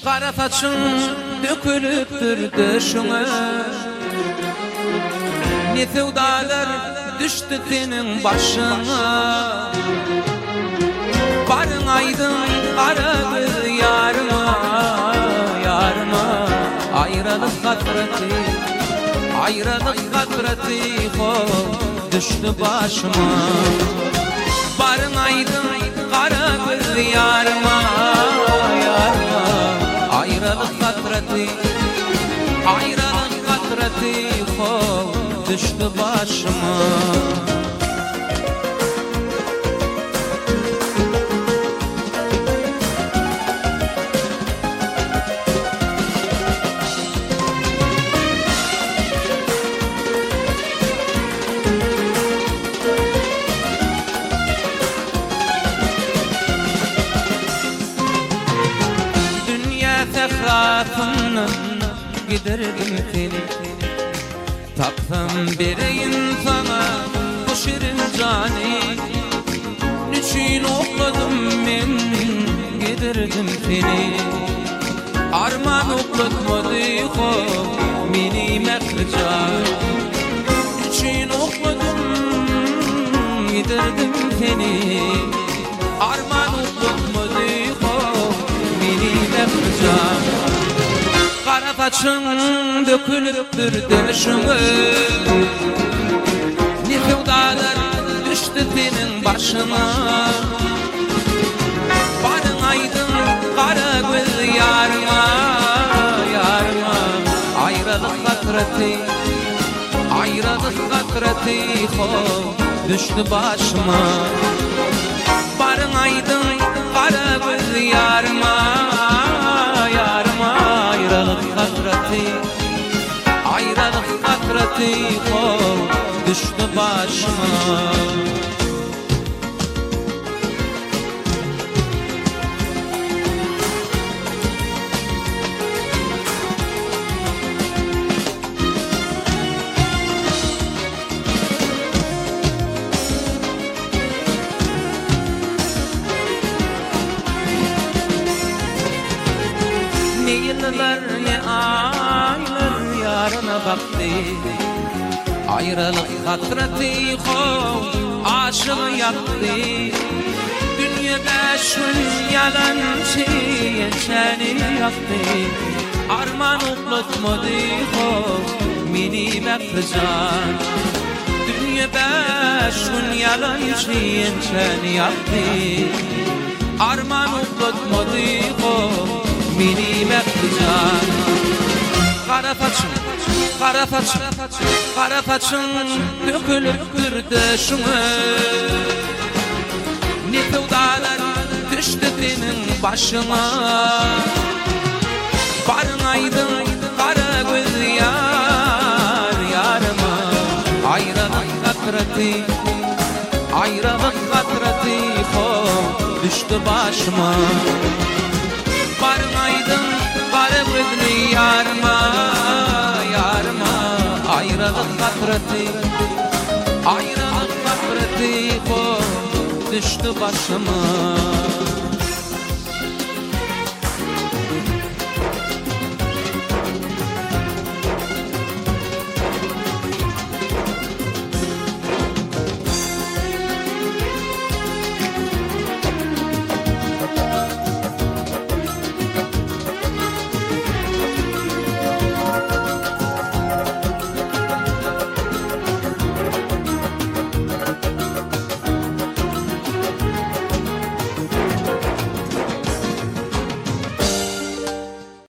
Kara saçın dökülüptür döşüne, ne sevdalar düştü senin başına. Barın aydın aradı yarıma, yarıma. Ayrılık hasreti, ayrılık hasreti düştü başıma. Barın aydın aradı yarıma, yarıma. Ayrılık hasreti, ayrılık hasreti düştü başıma. Sehrasından giderdim seni, taksam bir insana bu şirin cani. Niçin okladım men giderdim seni, arman oklatmadı meni mekcan. Niçin okladım giderdim seni, arman oklatmadı meni mekcan. Kara saçın dökülüptür döşüme, ne sevdalar düştü senin başına. Barın aydın kara göz yarıma, yarıma. Ayrılık hasreti, ayrılık hasreti düştü başıma. Barın aydın kara göz yarıma, yarıma. Ayrılık hasreti, ayrılık hasreti düştü başıma. Ne yıllar ne aylar yarına baktı, ayrılık hasreti aşığı yaktı. Dünyada şun yalancı seni yaktı, arman oklatmadı meni mekcan. Dünyada şun yalancı seni yaktı, arman oklatmadı meni mekcan. Kara saçın, kara saçın, kara saçın dökülüptür döşüme, ne sevdalar düştü senin başına. Barın aydın kara göz yar, yarıma. Ayrılık hasreti, ayrılık hasreti düştü başıma. Barın aydın kara göz yarıma, yarıma. Ayrılık hasreti, ayrılık hasreti düştü başıma.